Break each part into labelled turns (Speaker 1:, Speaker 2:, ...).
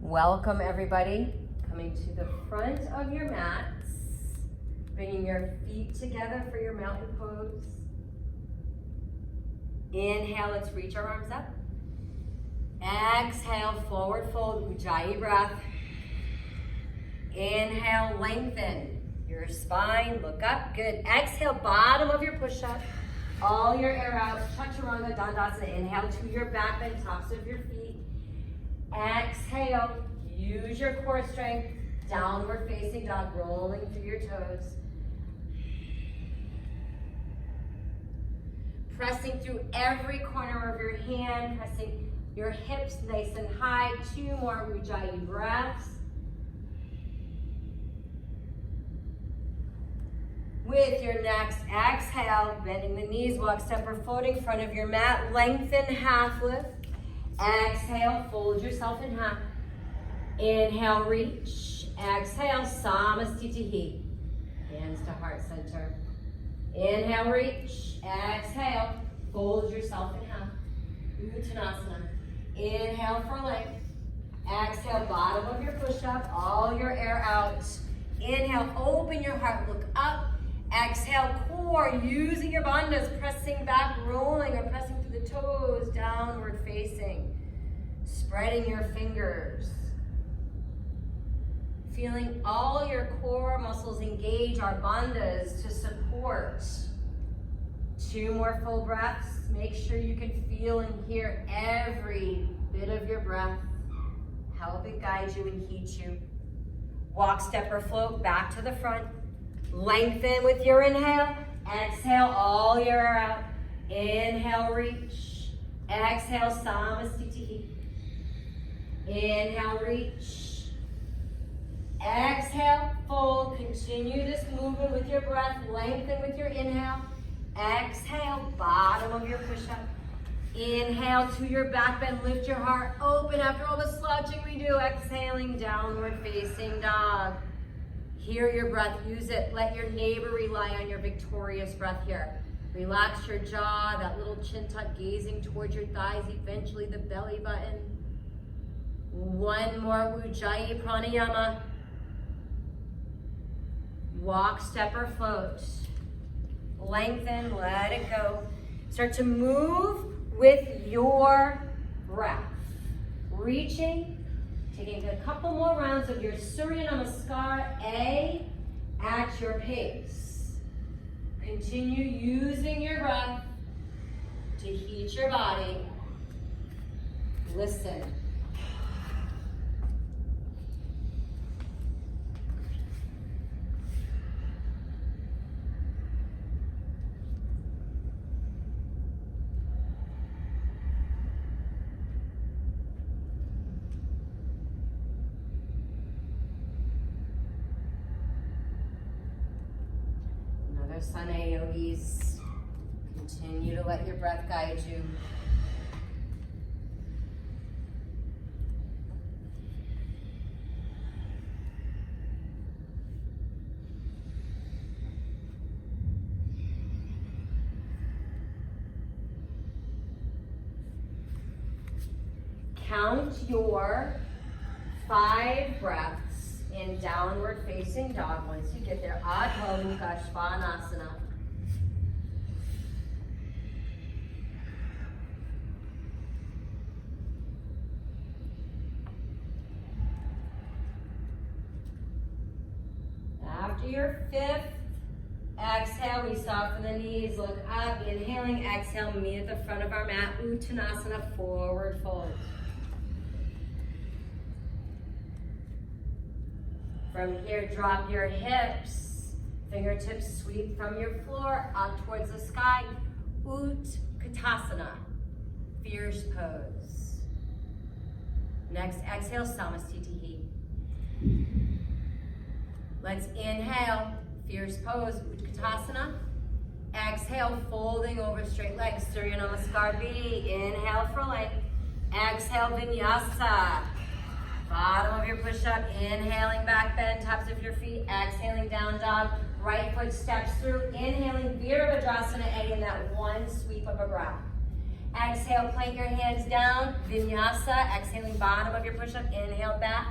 Speaker 1: Welcome everybody. Coming to the front of your mats. Bringing your feet together for your mountain pose. Inhale, let's reach our arms up. Exhale, forward fold, Ujjayi breath. Inhale, lengthen your spine, look up, good. Exhale, bottom of your push-up. All your air out, Chaturanga, Dandasana. Inhale to your back bend, tops of your feet. Exhale, use your core strength. Downward facing dog, rolling through your toes. Pressing through every corner of your hand, pressing your hips nice and high. 2 more Ujjayi breaths. With your next exhale, bending the knees, walk step or floating front of your mat, lengthen half lift. Exhale, fold yourself in half. Inhale, reach. Exhale, Samastitihi. Hands to heart center. Inhale, reach. Exhale, fold yourself in half. Uttanasana. Inhale for length. Exhale, bottom of your push-up, all your air out. Inhale, open your heart, look up. Exhale, core, using your bandhas, pressing back, rolling, or pressing through the toes, downward facing. Spreading your fingers. Feeling all your core muscles engage our bandhas to support. 2 more full breaths. Make sure you can feel and hear every bit of your breath. Help it guide you and heat you. Walk, step, or float back to the front. Lengthen with your inhale. Exhale, all your air out. Inhale, reach. Exhale, Samastitihi. Inhale, reach. Exhale, fold. Continue this movement with your breath. Lengthen with your inhale. Exhale, bottom of your push-up. Inhale to your back bend. Lift your heart open after all the slouching we do. Exhaling, downward facing dog. Hear your breath, use it. Let your neighbor rely on your victorious breath here. Relax your jaw, that little chin tuck, gazing towards your thighs, eventually the belly button. 1 more Ujjayi pranayama. Walk, step, or float. Lengthen, let it go. Start to move with your breath. Reaching. Taking a couple more rounds of your Surya Namaskar A at your pace. Continue using your breath to heat your body. Listen. Sana yogis, continue to let your breath guide you. Count your 5 breaths in downward facing dog. Once you get there, Adho Mukha Svanasana. After your 5th exhale, we soften the knees, look up, inhaling, exhale, meet at the front of our mat, Uttanasana, forward fold. From here, drop your hips, fingertips sweep from your floor up towards the sky, Utkatasana, fierce pose. Next, exhale, Samastitihi. Let's inhale, fierce pose, Utkatasana. Exhale, folding over straight legs, Surya Namaskar B. Inhale for length. Exhale, Vinyasa. Bottom of your push-up, inhaling back bend, tops of your feet, exhaling down dog, right foot steps through, inhaling Virabhadrasana A in that one sweep of a breath. Exhale, plant your hands down. Vinyasa, exhaling bottom of your push-up. Inhale back.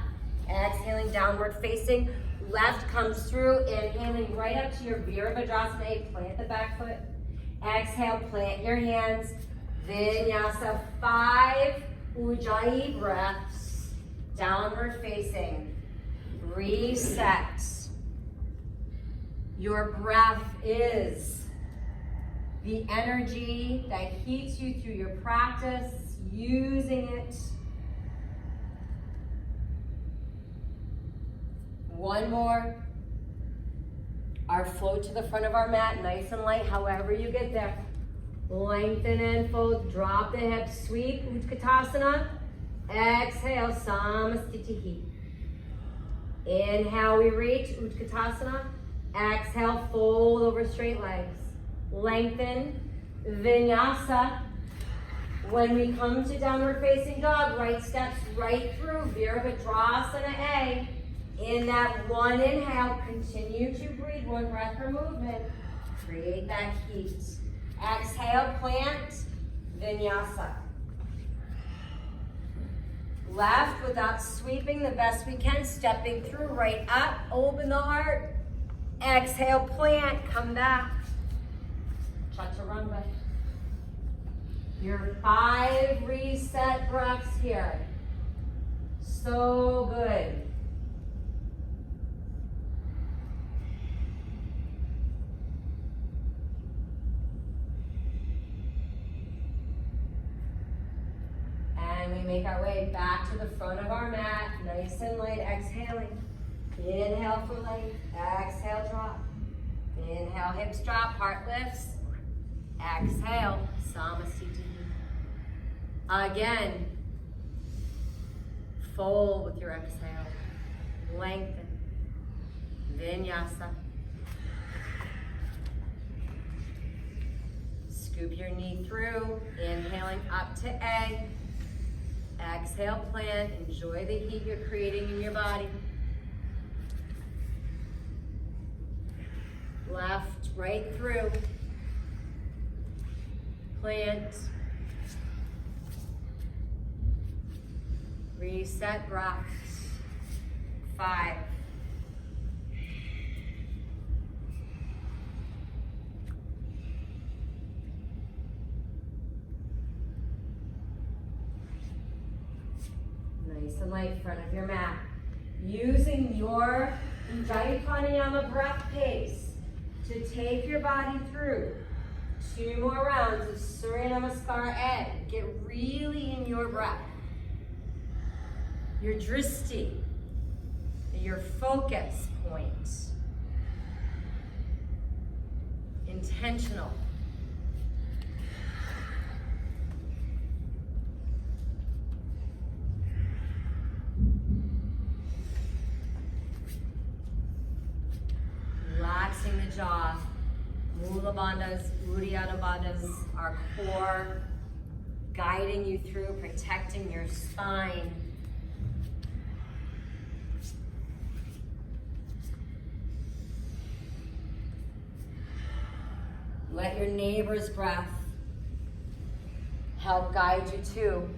Speaker 1: Exhaling, downward facing. Left comes through. Inhaling right up to your Virabhadrasana. Plant the back foot. Exhale, plant your hands. Vinyasa, 5 Ujjayi breaths. Downward facing. Reset. Your breath is the energy that heats you through your practice, using it. One more. Our float to the front of our mat, nice and light, however you get there. Lengthen and fold, drop the hips, sweep, Utkatasana. Exhale, Samastitihi. Inhale, we reach, Utkatasana. Exhale, fold over straight legs. Lengthen, Vinyasa. When we come to downward facing dog, right steps right through, Virabhadrasana A. In that one inhale, continue to breathe, 1 breath per movement. Create that heat. Exhale, plant, Vinyasa. Left without sweeping, the best we can, stepping through, right up, open the heart. Exhale, plant, come back. Chaturanga. Your 5 reset breaths here. So good. And we make our way back to the front of our mat, nice and light, exhaling. Inhale for light, exhale, drop. Inhale, hips drop, heart lifts. Exhale, Samastitihi. Again, fold with your exhale. Lengthen, Vinyasa. Scoop your knee through, inhaling up to A. Exhale, plant, enjoy the heat you're creating in your body. Left, right through. Plant. Reset breaths. 5. Nice and light, front of your mat. Using your Ujjayi Pranayama breath pace to take your body through 2 more rounds of Surya Namaskar A. Get really in your breath. Your dristi, your focus point. Intentional. Relaxing the jaw. Mula bandhas, Uddiyana bandhas, our core, guiding you through, protecting your spine. Let your neighbor's breath help guide you too.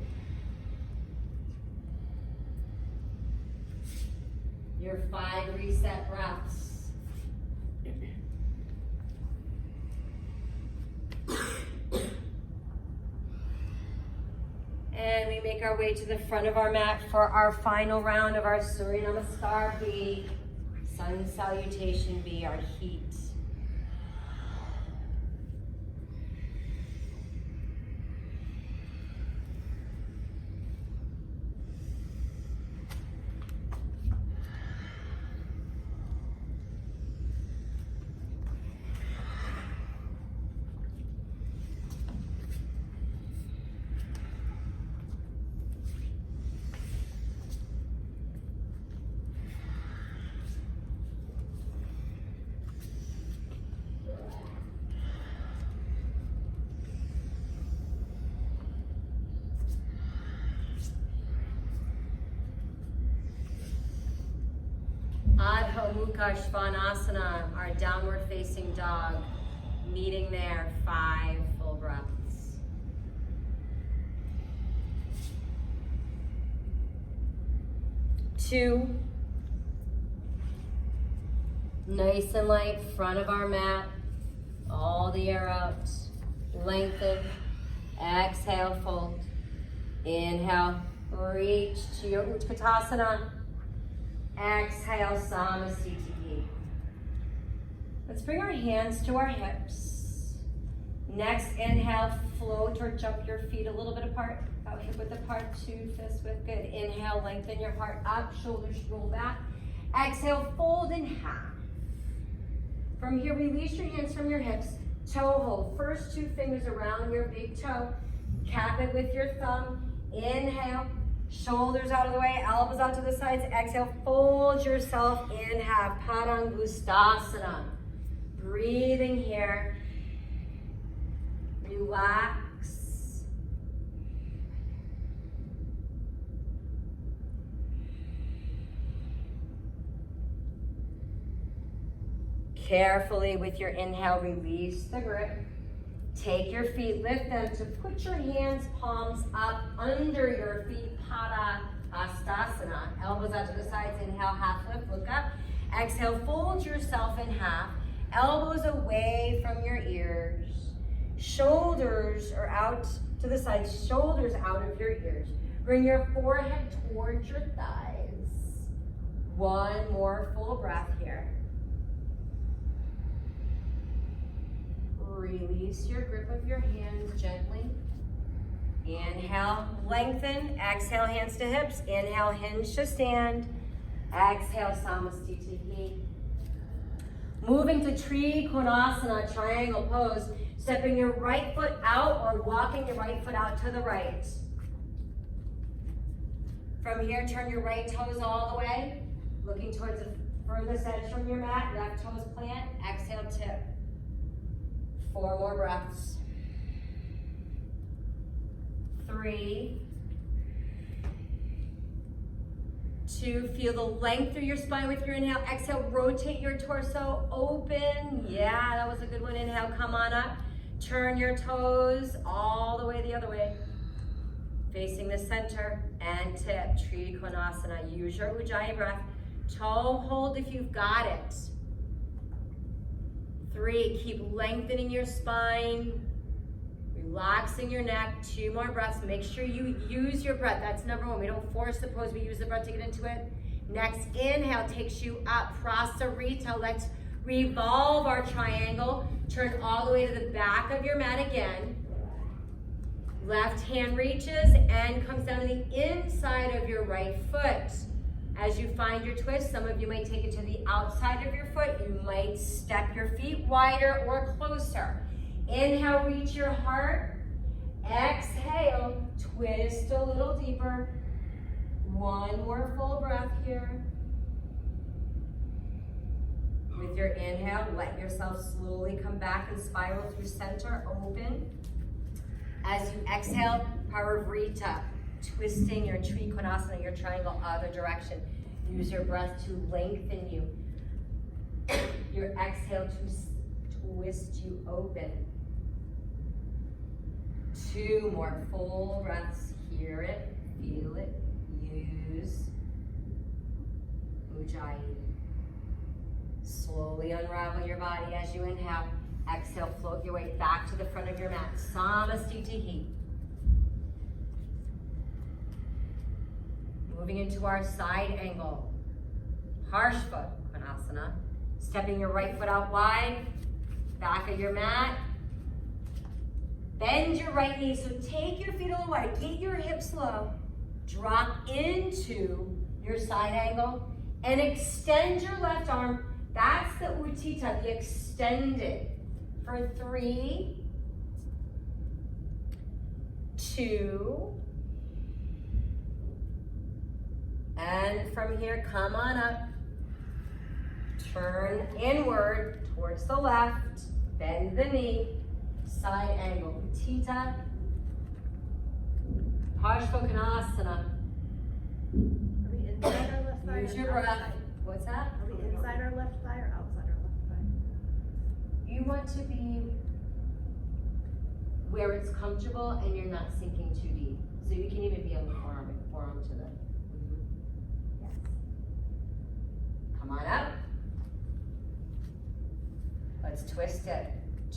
Speaker 1: Your 5 reset breaths. And we make our way to the front of our mat for our final round of our Surya Namaskar B, Sun Salutation B, our heat. Adho Mukha Svanasana, our downward facing dog, meeting there, 5 full breaths. 2. Nice and light, front of our mat. All the air out. Lengthen. Exhale, fold. Inhale, reach to your Utkatasana. Exhale, Samasthiti. Let's bring our hands to our hips. Next, inhale, float or jump your feet a little bit apart. Out hip width apart, 2 fists width, good. Inhale, lengthen your heart up, shoulders roll back. Exhale, fold in half. From here, release your hands from your hips. Toe hold, first 2 fingers around your big toe. Cap it with your thumb. Inhale, shoulders out of the way, elbows out to the sides. Exhale, fold yourself in half, Padangusthasana. Breathing here. Relax. Carefully with your inhale, release the grip. Take your feet, lift them to put your hands, palms up under your feet, Padahastasana. Elbows out to the sides, inhale, half lift, look up. Exhale, fold yourself in half. Elbows away from your ears. Shoulders are out to the sides, shoulders out of your ears. Bring your forehead towards your thighs. 1 more full breath here. Release your grip of your hands gently. Inhale, lengthen. Exhale, hands to hips. Inhale, hinge to stand. Exhale, Samasthiti. Moving to Trikonasana, triangle pose. Stepping your right foot out or walking your right foot out to the right. From here, turn your right toes all the way. Looking towards the furthest edge from your mat. Left toes plant. Exhale, tip. 4 more breaths. 3, 2, feel the length through your spine with your inhale. Exhale, rotate your torso, open. Yeah, that was a good one. Inhale, come on up. Turn your toes all the way the other way. Facing the center and tip, Trikonasana. Use your Ujjayi breath. Toe hold if you've got it. 3, keep lengthening your spine, relaxing your neck. 2 more breaths. Make sure you use your breath. That's number 1. We don't force the pose, we use the breath to get into it. Next inhale takes you up, Prasarita. Let's revolve our triangle. Turn all the way to the back of your mat again. Left hand reaches and comes down to the inside of your right foot. As you find your twist, some of you might take it to the outside of your foot. You might step your feet wider or closer. Inhale, reach your heart. Exhale, twist a little deeper. 1 more full breath here. With your inhale, let yourself slowly come back and spiral through center, open. As you exhale, Parivrita. Twisting your Trikonasana, your triangle, other direction. Use your breath to lengthen you. Your exhale to twist you open. 2 more full breaths. Hear it, feel it, use Ujjayi. Slowly unravel your body as you inhale. Exhale, float your way back to the front of your mat. Samasthiti. Moving into our side angle. Parshva Konasana. Stepping your right foot out wide. Back of your mat. Bend your right knee. So take your feet a little wide. Get your hips low. Drop into your side angle. And extend your left arm. That's the Uttita, the extended. For 3, 2, and from here, come on up. Turn inward towards the left. Bend the knee. Side angle. Uttita. Parshva Konasana.
Speaker 2: Are we inside our left thigh?
Speaker 1: Use your breath. What's that?
Speaker 2: Are we inside our left thigh or outside our left thigh?
Speaker 1: You want to be where it's comfortable and you're not sinking too deep. So you can even be on the forearm to the. Yes. Let's twist it.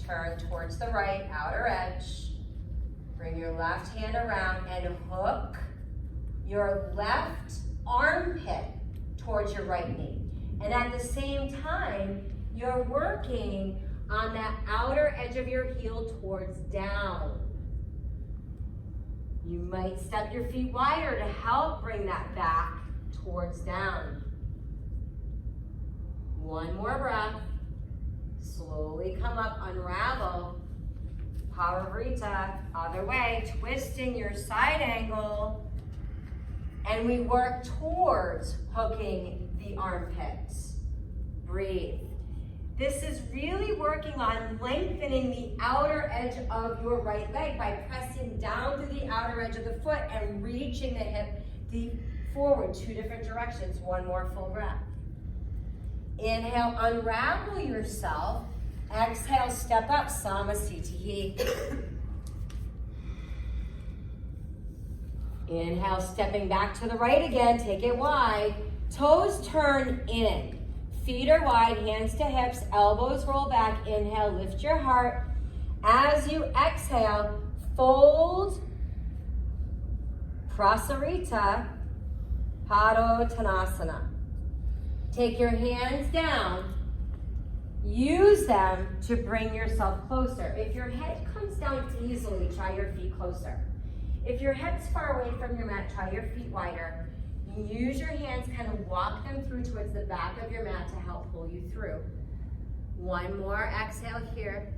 Speaker 1: Turn towards the right, outer edge. Bring your left hand around and hook your left armpit towards your right knee. And at the same time, you're working on that outer edge of your heel towards down. You might step your feet wider to help bring that back towards down. One more breath. Slowly come up, unravel. Parivrita, other way, twisting your side angle. And we work towards hooking the armpits. Breathe. This is really working on lengthening the outer edge of your right leg by pressing down through the outer edge of the foot and reaching the hip deep forward, 2 different directions. One more full breath. Inhale, unravel yourself. Exhale, step up, Samasthiti. Inhale, stepping back to the right again, take it wide. Toes turn in. Feet are wide, hands to hips, elbows roll back. Inhale, lift your heart. As you exhale, fold, Prasarita, Padottanasana. Take your hands down. Use them to bring yourself closer. If your head comes down easily, try your feet closer. If your head's far away from your mat, try your feet wider. Use your hands, kind of walk them through towards the back of your mat to help pull you through. One more, exhale here.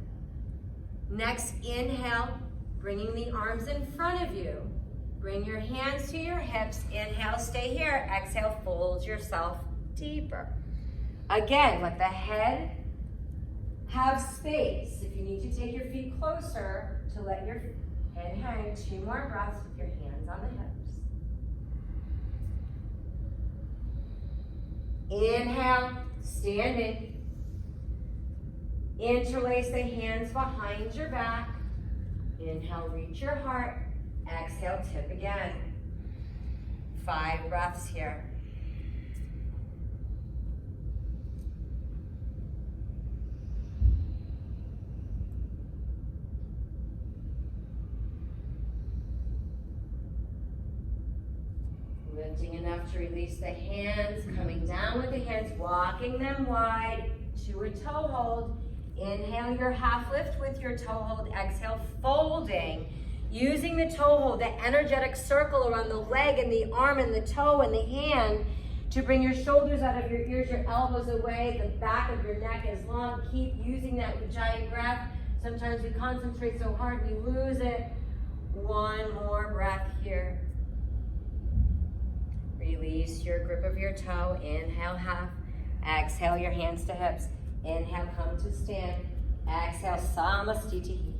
Speaker 1: Next, inhale, bringing the arms in front of you. Bring your hands to your hips. Inhale, stay here. Exhale, fold yourself deeper. Again, let the head have space. If you need to take your feet closer, to let your head hang. 2 more breaths with your hands on the hips. Inhale, standing. Interlace the hands behind your back. Inhale, reach your heart. Exhale, tip again. 5 breaths here. Lifting enough to release the hands, coming down with the hands, walking them wide to a toe hold. Inhale your half lift with your toe hold. Exhale, folding. Using the toe hold, the energetic circle around the leg and the arm and the toe and the hand to bring your shoulders out of your ears, your elbows away, the back of your neck is long. Keep using that Ujjayi breath. Sometimes we concentrate so hard we lose it. One more breath here. Release your grip of your toe. Inhale, half. Exhale, your hands to hips. Inhale, come to stand. Exhale, Samasthiti.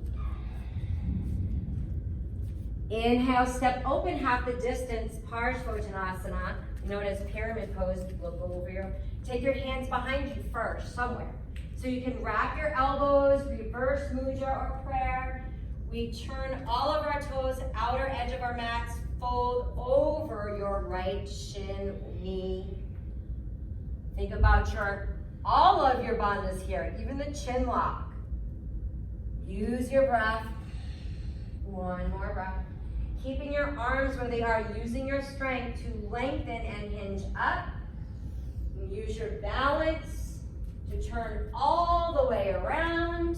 Speaker 1: Inhale, step open half the distance, Parshvottanasana, known as pyramid pose. Look over your, take your hands behind you first, somewhere. So you can wrap your elbows, reverse mudra or prayer. We turn all of our toes, outer edge of our mats, fold over your right shin, knee. Think about all of your bandhas here, even the chin lock. Use your breath. One more breath. Keeping your arms where they are, using your strength to lengthen and hinge up. Use your balance to turn all the way around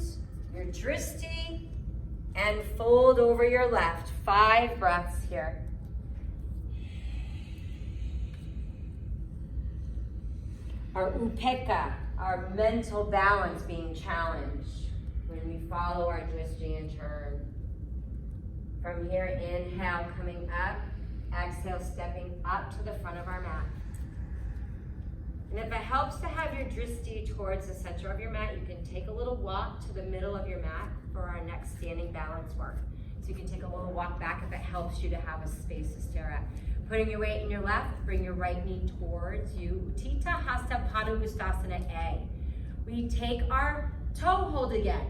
Speaker 1: your dristi and fold over your left. 5 breaths here. Our upekkha, our mental balance being challenged when we follow our dristi and turn. From here, inhale, coming up. Exhale, stepping up to the front of our mat. And if it helps to have your dristi towards the center of your mat, you can take a little walk to the middle of your mat for our next standing balance work. So you can take a little walk back if it helps you to have a space to stare at. Putting your weight in your left, bring your right knee towards you. Uttita Hasta Padangusthasana A. We take our toe hold again.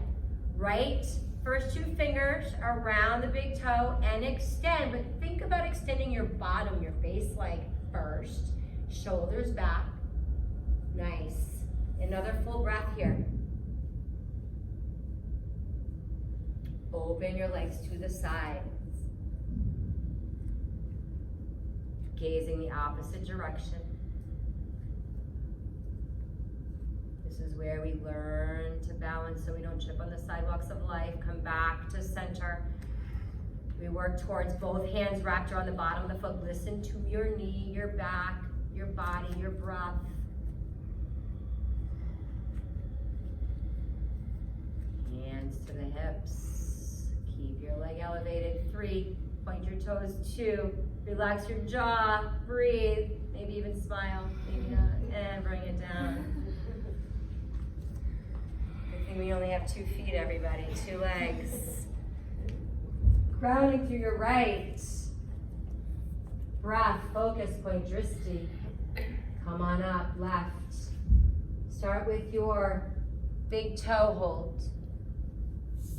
Speaker 1: Right first 2 fingers around the big toe and extend, but think about extending your bottom, your base leg first. Shoulders back. Nice. Another full breath here. Open your legs to the sides. Gazing the opposite direction. This is where we learn to balance so we don't trip on the sidewalks of life. Come back to center. We work towards both hands wrapped around the bottom of the foot. Listen to your knee, your back, your body, your breath. Hands to the hips. Keep your leg elevated. 3, point your toes. 2, relax your jaw. Breathe. Maybe even smile. Maybe not. And bring it down. Good thing we only have 2 feet, everybody. 2 legs. Grounding through your right. Breath, focus, point dristi. Come on up, left. Start with your big toe hold.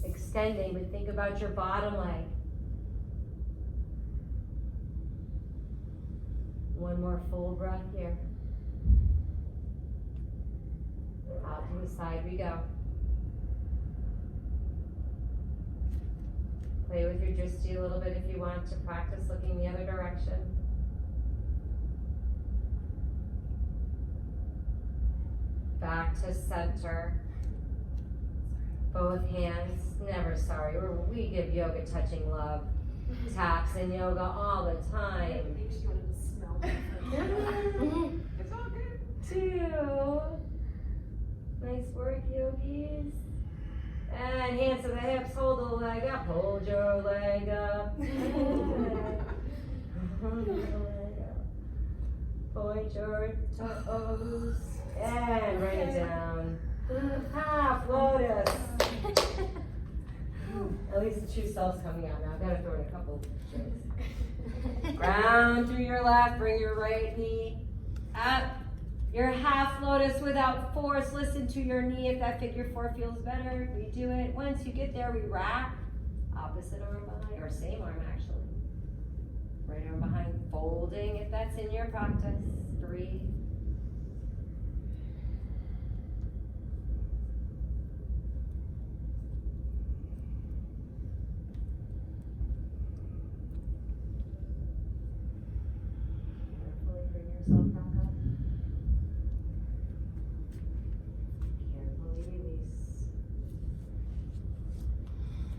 Speaker 1: Extending, but think about your bottom leg. One more full breath here. Out to the side we go. Play with your dristi a little bit if you want to practice looking the other direction. Back to center. Both hands, never sorry. We give yoga touching love. Taps in yoga all the time.
Speaker 2: Makes you want to smell it. It's all good.
Speaker 1: 2. Nice work, yogis. And hands to the hips, hold the leg up, hold your leg up. Hold your leg up. Point your toes. And bring it down. Half Lotus. At least the true self's coming out now. I've got to throw in a couple tricks. Ground through your left, bring your right knee up. Your half lotus without force. Listen to your knee if that figure 4 feels better. We do it. Once you get there, we wrap. Opposite arm behind, or same arm actually. Right arm behind, folding if that's in your practice. 3. Carefully bring yourself back up. Carefully release.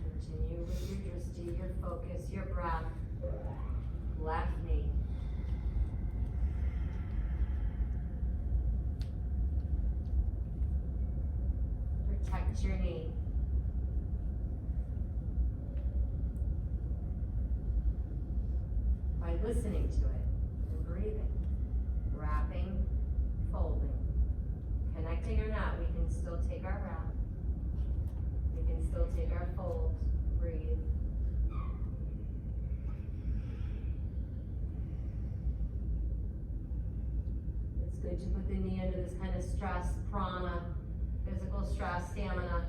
Speaker 1: Continue with your dristi, your focus, your breath. Left knee. Protect your knee. By listening to it and breathing, wrapping, folding, connecting or not, we can still take our wrap. We can still take our fold. Breathe. It's good to put the knee under this kind of stress, prana, physical stress, stamina.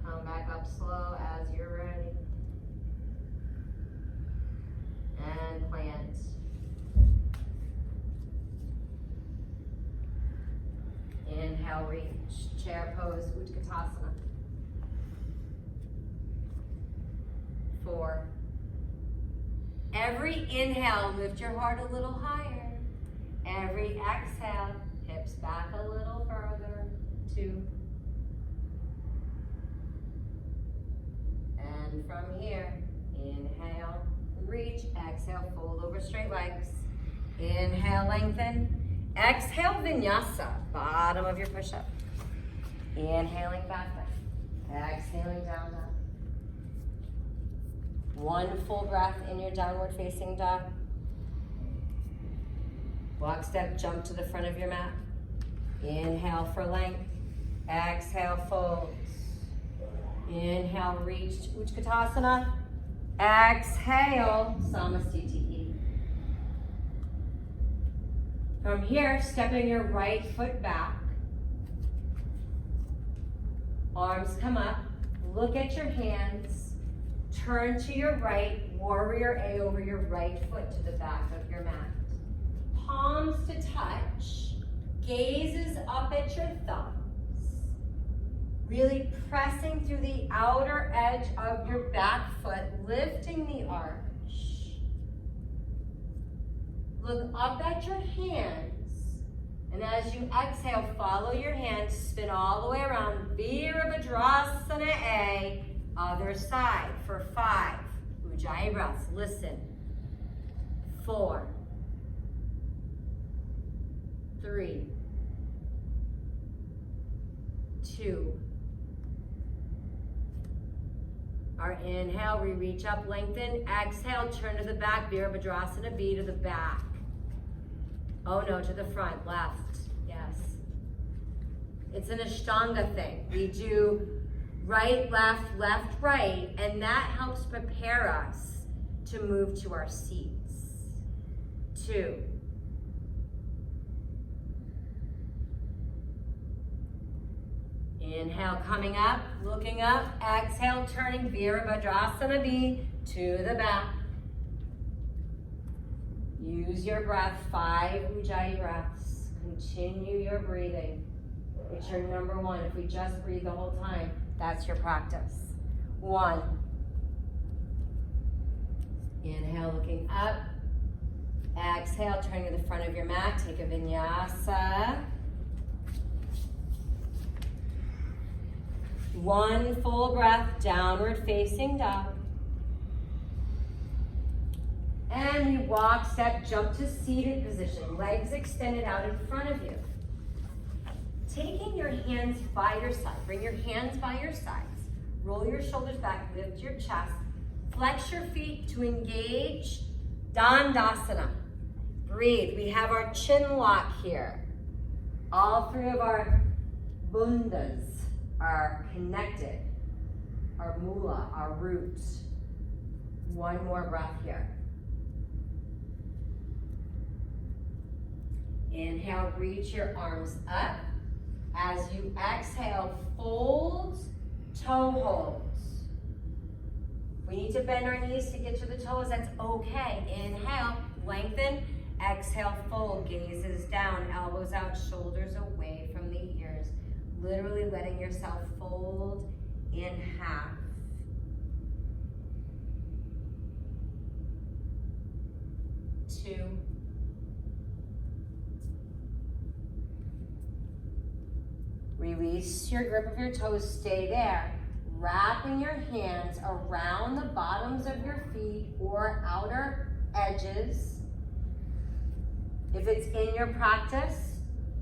Speaker 1: Come back up slow as you're ready. And plant. Inhale, reach, chair pose, Utkatasana. 4. Every inhale, lift your heart a little higher. Every exhale, hips back a little further. 2. And from here, inhale, reach, exhale, fold over straight legs. Inhale, lengthen. Exhale, vinyasa, bottom of your push-up. Inhaling back down. Exhaling down, down. 1 full breath in your downward facing dog. Walk, step, jump to the front of your mat. Inhale for length. Exhale, folds. Inhale, reach, Utkatasana. Exhale, Samastitihi. From here, stepping your right foot back. Arms come up. Look at your hands. Turn to your right, warrior A over your right foot to the back of your mat. Palms to touch. Gazes up at your thumbs. Really pressing through the outer edge of your back foot, lifting the arch. Look up at your hands, and as you exhale, follow your hands, spin all the way around, Virabhadrasana A, other side for 5 Ujjayi breaths. Listen. 4, 3, 2. Our inhale, we reach up, lengthen. Exhale, turn to the back, Virabhadrasana B to the back. Oh no, to the front, left, yes. It's an Ashtanga thing. We do right, left, right, and that helps prepare us to move to our seats. 2. Inhale, coming up, looking up. Exhale, turning Virabhadrasana B to the back. Use your breath, 5 Ujjayi breaths. Continue your breathing. It's your number 1. If we just breathe the whole time, that's your practice. 1. Inhale, looking up. Exhale, turning to the front of your mat. Take a vinyasa. 1 full breath, downward facing dog. And we walk, step, jump to seated position. Legs extended out in front of you. Taking your hands by your side. Bring your hands by your sides. Roll your shoulders back, lift your chest. Flex your feet to engage Dandasana. Breathe. We have our chin lock here. All 3 of our bundas are connected. Our mula, our root. 1 more breath here. Inhale, reach your arms up. As you exhale, fold, toe holds. We need to bend our knees to get to the toes, that's okay. Inhale, lengthen. Exhale, fold, gazes down, elbows out, shoulders away from the ears. Literally letting yourself fold in half. 2. Release your grip of your toes, stay there. Wrapping your hands around the bottoms of your feet or outer edges. If it's in your practice,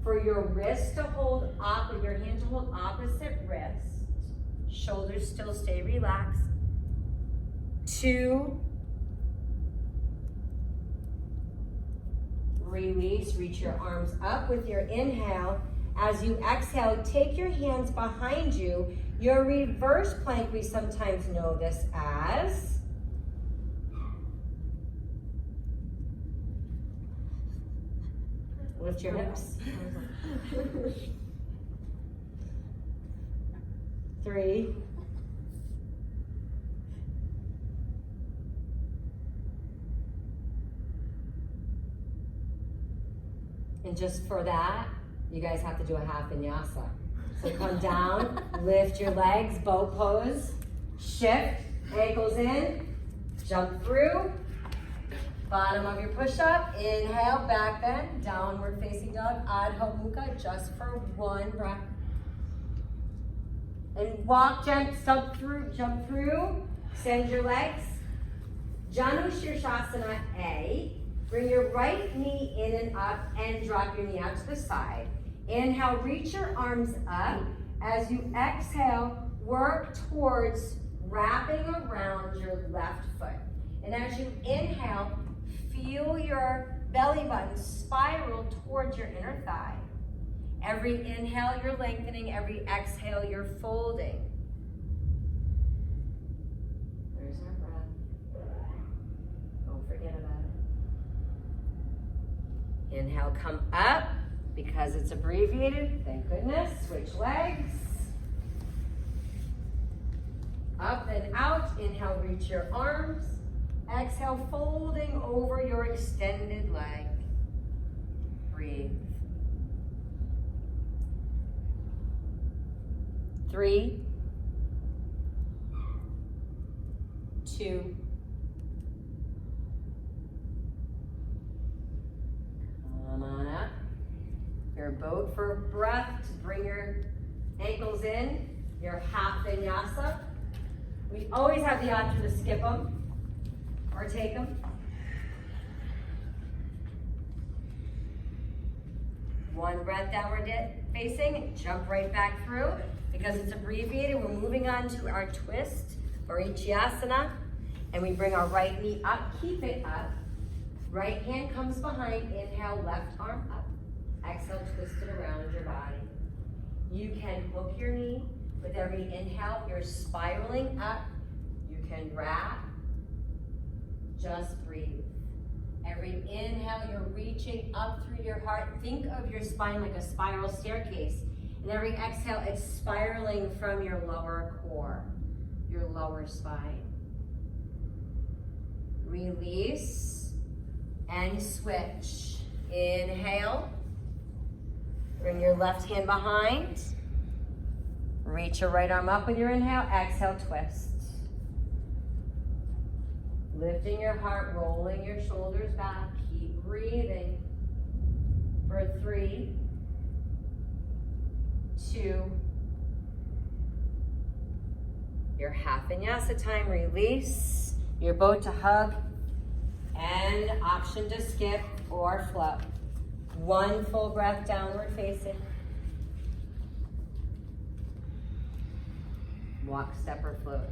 Speaker 1: for your wrist to hold up, your hand to hold opposite wrist. Shoulders still stay relaxed. 2. Release, reach your arms up with your inhale. As you exhale, take your hands behind you. Your reverse plank, we sometimes know this as. Lift your hips. 3. And just for that, you guys have to do a half vinyasa. So come down, lift your legs, boat pose, shift, ankles in, jump through, bottom of your push-up, inhale, back bend, downward facing dog, Adho Mukha, just for 1 breath. And walk, jump through, send your legs, Janu Shirshasana A. Bring your right knee in and up and drop your knee out to the side. Inhale, reach your arms up. As you exhale, work towards wrapping around your left foot. And as you inhale, feel your belly button spiral towards your inner thigh. Every inhale, you're lengthening. Every exhale, you're folding. There's our breath. Don't forget about it. Inhale, come up. Because it's abbreviated, thank goodness. Switch legs. Up and out. Inhale, reach your arms. Exhale, folding over your extended leg. Breathe. 3, 2, come on up. Your boat for breath to bring your ankles in, your half vinyasa. We always have the option to skip them or take them. One breath downward facing, jump right back through. Because it's abbreviated, we're moving on to our twist, Varichasana, and we bring our right knee up, keep it up. Right hand comes behind, inhale, left arm up. Exhale, twist it around your body. You can hook your knee. With every inhale, you're spiraling up. You can wrap. Just breathe. Every inhale, you're reaching up through your heart. Think of your spine like a spiral staircase. And every exhale, it's spiraling from your lower core, your lower spine. Release and switch. Inhale. Bring your left hand behind. Reach your right arm up with your inhale. Exhale, twist. Lifting your heart, rolling your shoulders back. Keep breathing. For 3, 2, your half vinyasa time. Release your boat to hug and option to skip or float. 1 full breath downward facing. Walk, step, or float.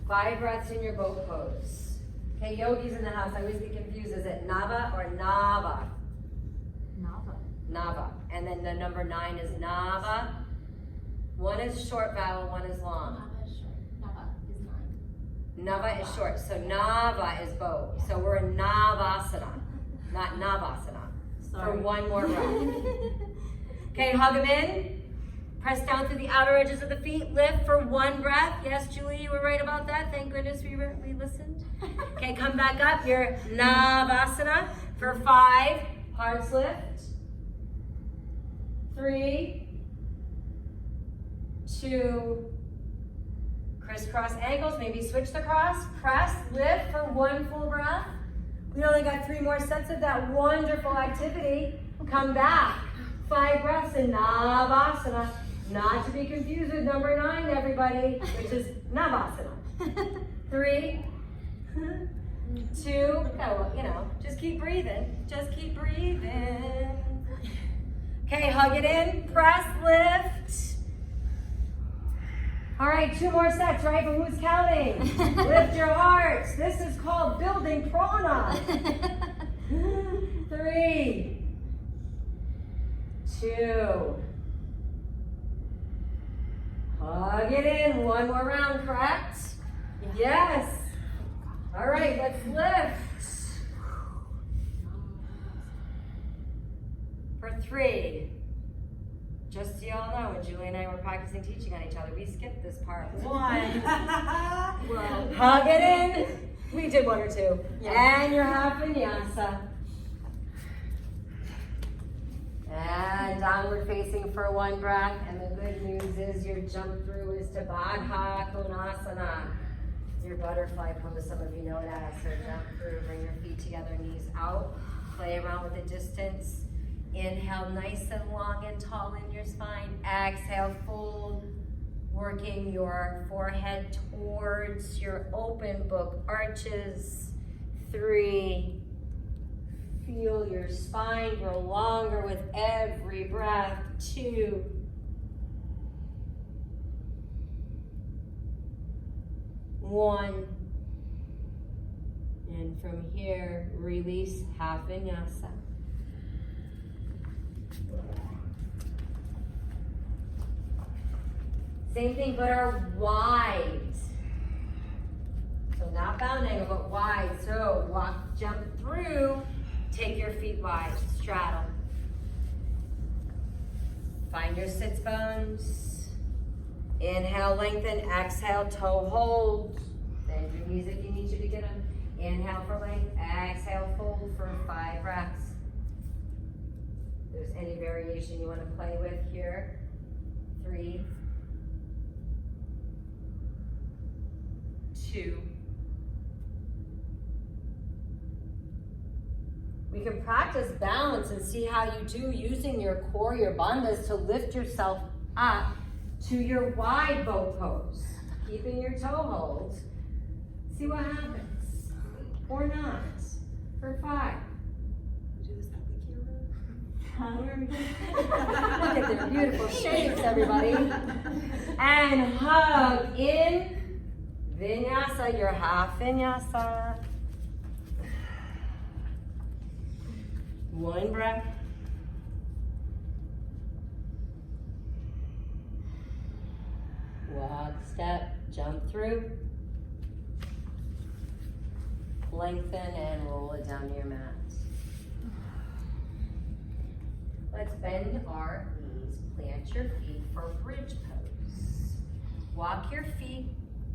Speaker 1: 5 breaths in your boat pose. Okay, yogis in the house, I always get confused. Is it Nava or Nava?
Speaker 2: Nava.
Speaker 1: Nava. And then the number 9 is Nava. One is short vowel, one is long.
Speaker 2: Nava is short. Nava is 9.
Speaker 1: Nava is short, so Nava is boat. So we're in Navasana, not Navasana.
Speaker 2: Sorry.
Speaker 1: For 1 more breath. Okay, hug them in. Press down through the outer edges of the feet. Lift for 1 breath. Yes, Julie, you were right about that. Thank goodness we listened. Okay, come back up. Your Navasana for 5. Hearts lift. 3, 2. Crisscross ankles. Maybe switch the cross. Press, lift for 1 full breath. We only got 3 more sets of that wonderful activity. Come back. 5 breaths in Navasana. Not to be confused with number 9, everybody, which is Navasana. 3, 2, just keep breathing. Just keep breathing. Okay, hug it in, press, lift. All right, 2 more sets, right? But who's counting? Lift your hearts. This is called building prana. 3, 2. Hug it in. 1 more round, correct?
Speaker 2: Yeah.
Speaker 1: Yes. All right, let's lift. For 3. Just so y'all know, when Julie and I were practicing teaching on each other, we skipped this part. 1.
Speaker 2: Well,
Speaker 1: Hug it in. We did 1 or 2.
Speaker 2: Yeah.
Speaker 1: And your half vinyasa. And downward facing for 1 breath. And the good news is your jump through is to Baddha Konasana. Your butterfly pose, some of you know it as. So jump through, bring your feet together, knees out. Play around with the distance. Inhale nice and long and tall in your spine. Exhale, fold. Working your forehead towards your open book arches. 3. Feel your spine grow longer with every breath. 2. 1. And from here, release half vinyasa. Same thing, but are wide. So not bound angle, but wide. So walk, jump through. Take your feet wide, straddle. Find your sits bones. Inhale, lengthen. Exhale, toe hold. Bend your knees if you need to get them. Inhale for length. Exhale, fold for 5 breaths. If there's any variation you want to play with here. 3, 2. We can practice balance and see how you do using your core, your bandhas, to lift yourself up to your wide bow pose. Keeping your toe holds. See what happens. Or not. For 5.
Speaker 2: Do this that week,
Speaker 1: Look at their beautiful shapes, everybody. And hug in vinyasa, your half vinyasa. 1 breath. Walk, step, jump through. Lengthen and roll it down to your mat. Let's bend our knees. Plant your feet for bridge pose. Walk your feet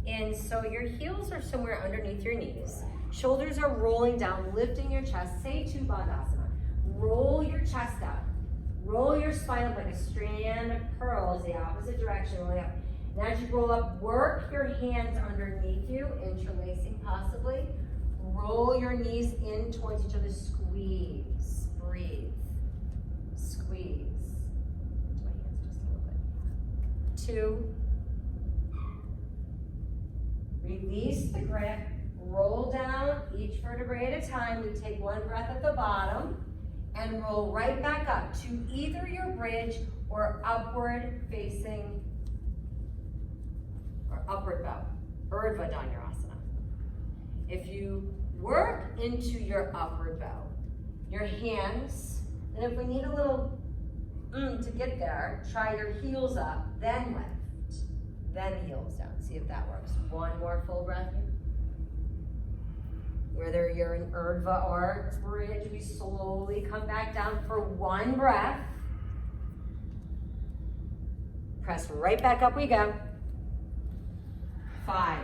Speaker 1: in so your heels are somewhere underneath your knees. Shoulders are rolling down, lifting your chest. Setu Bandhasana. Roll your chest up. Roll your spine up like a strand of pearls, the opposite direction, rolling up. And as you roll up, work your hands underneath you, interlacing possibly. Roll your knees in towards each other. Squeeze. Breathe. Squeeze. Into my hands just a little bit. 2. Release the grip. Roll down each vertebrae at a time. We take 1 breath at the bottom and roll right back up to either your bridge or upward facing or upward bow, Urdhva Dhanurasana. If you work into your upward bow, your hands, and if we need a little to get there, try your heels up, then lift, then heels down. See if that works. 1 more full breath here. Whether you're in Urdhva or bridge, we slowly come back down for 1 breath. Press right back up we go. 5,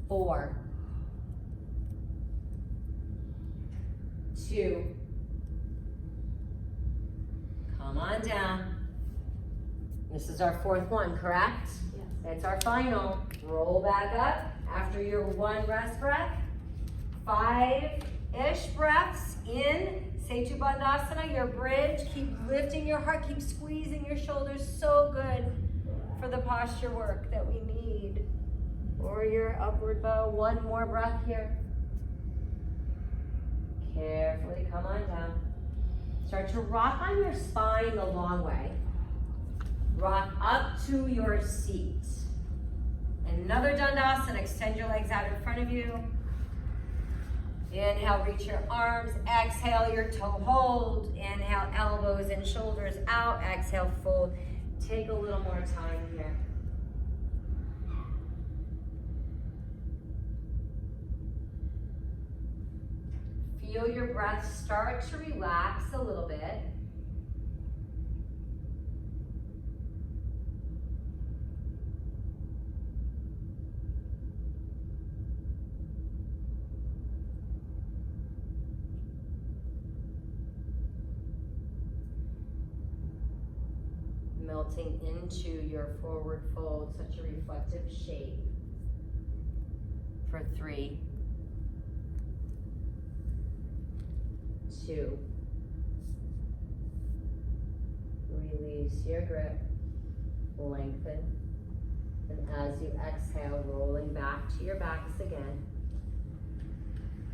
Speaker 1: 4, 2. Come on down. This is our 4th one, correct?
Speaker 2: Yes.
Speaker 1: That's our final. Roll back up after your 1 rest breath. 5-ish breaths in Setu Bandhasana, your bridge. Keep lifting your heart, keep squeezing your shoulders. So good for the posture work that we need. Or your upward bow. 1 more breath here. Carefully come on down. Start to rock on your spine the long way. Rock up to your seat. Another Dandasana. Extend your legs out in front of you. Inhale, reach your arms. Exhale, your toe hold. Inhale, elbows and shoulders out. Exhale, fold. Take a little more time here. Feel your breath start to relax a little bit. Melting into your forward fold, such a reflective shape. For 3, 2. Release your grip, lengthen, and as you exhale, rolling back to your backs again.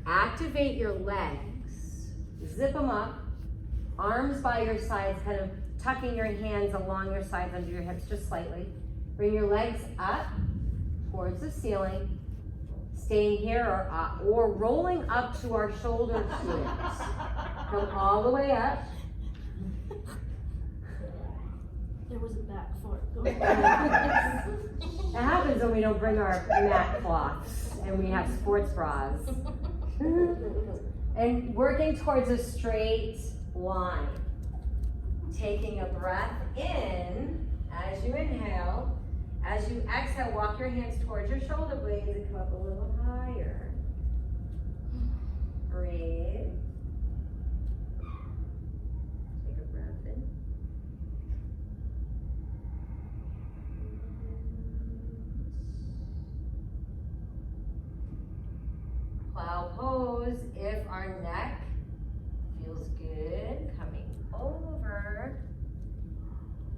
Speaker 1: Activate your legs, zip them up, arms by your sides, kind of tucking your hands along your sides under your hips just slightly. Bring your legs up towards the ceiling, staying here or rolling up to our shoulder blades. Come all the way up.
Speaker 2: There was a back for it. Go
Speaker 1: That happens when we don't bring our mat cloths and we have sports bras. And working towards a straight line. Taking a breath in as you inhale. As you exhale, walk your hands towards your shoulder blades and come up a little higher. Breathe. Take a breath in. exhale, pose. If our neck feels good, coming over.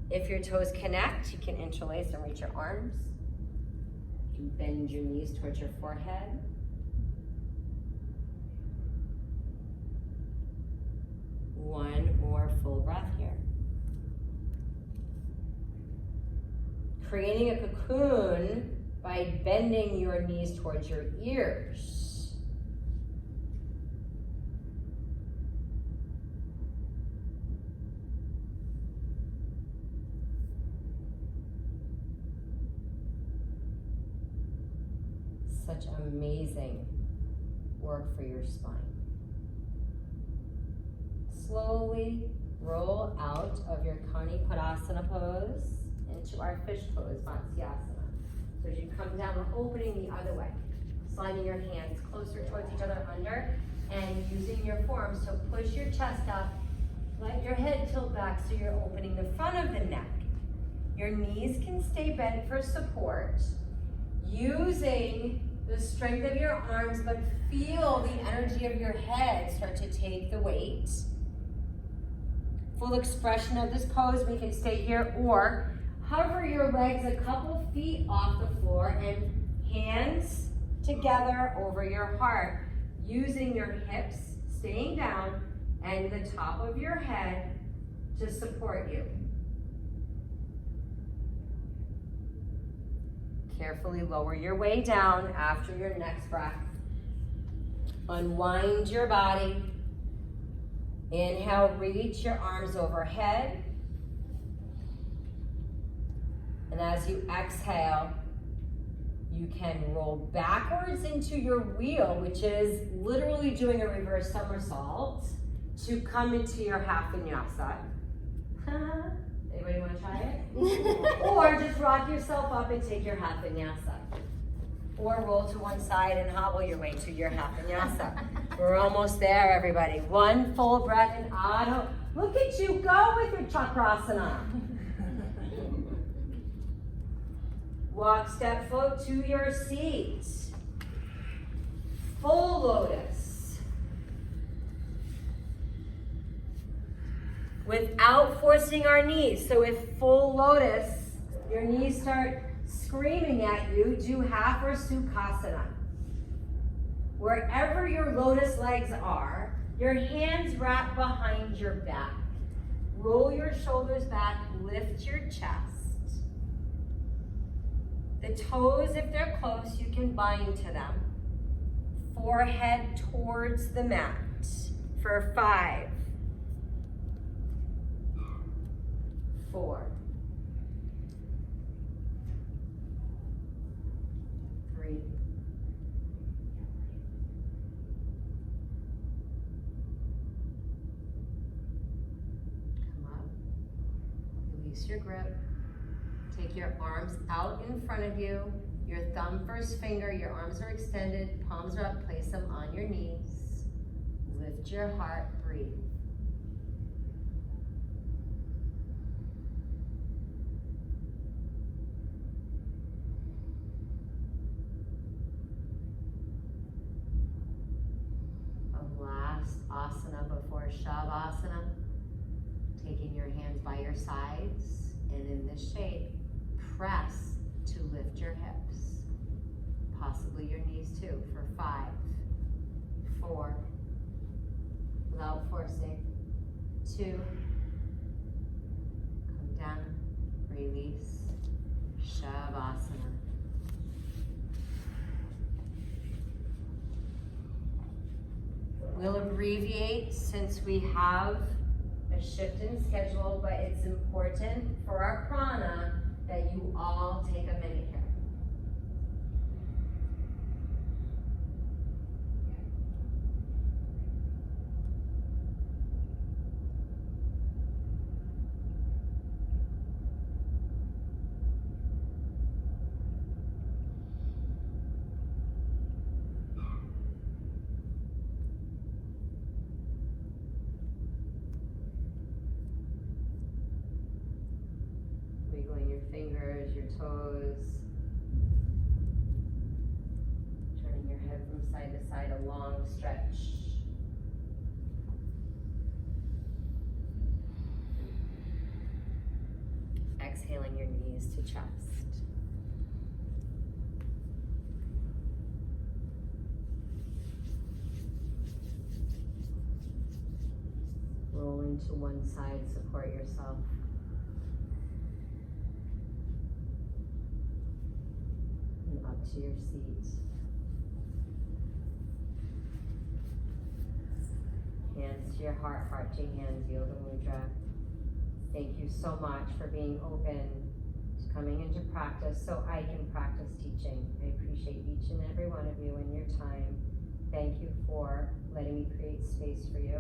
Speaker 1: If your toes connect, you can interlace and reach your arms. You can bend your knees towards your forehead. One more full breath here. Creating a cocoon by bending your knees towards your ears. Such amazing work for your spine. Slowly roll out of your Kani Padasana pose into our fish pose, Vatsyasana. So as you come down, we're opening the other way, sliding your hands closer towards each other under, and using your forearms. So push your chest up, let your head tilt back so you're opening the front of the neck. Your knees can stay bent for support, using the strength of your arms, but feel the energy of your head start to take the weight. Full expression of this pose, we can stay here or hover your legs a couple feet off the floor and hands together over your heart, using your hips staying down and the top of your head to support you. Carefully lower your way down after your next breath. Unwind your body. Inhale, reach your arms overhead. And as you exhale, you can roll backwards into your wheel, which is literally doing a reverse somersault, to come into your half vinyasa. Anybody want to try it? Or just rock yourself up and take your half vinyasa. Or roll to one side and hobble your way to your half vinyasa. We're almost there, everybody. One full breath in Adho. Look at you go with your chakrasana. Walk, step, float to your seat. Full lotus. Without forcing our knees. So with full lotus, your knees start screaming at you, do half or sukhasana. Wherever your lotus legs are, your hands wrap behind your back. Roll your shoulders back, lift your chest. The toes, if they're close, you can bind to them. Forehead towards the mat for 5, 4, 3, come up, release your grip. Take your arms out in front of you, your thumb first finger, your arms are extended, palms are up, place them on your knees. Lift your heart, breathe. A last asana before Shavasana. Taking your hands by your sides, and in this shape, press to lift your hips, possibly your knees too, for 5, 4, without forcing, 2, come down, release, Shavasana. We'll abbreviate since we have a shift in schedule, but it's important for our prana that you all take a minute here. Wiggling your fingers, your toes, turning your head from from side to side, a long stretch. Exhaling your knees to chest. Rolling to one side, support yourself. And up to your seat. Hands to your heart, heart to your hands, Yoga Mudra. Thank you so much for being open to coming into practice so I can practice teaching. I appreciate each and every one of you and your time. Thank you for letting me create space for you.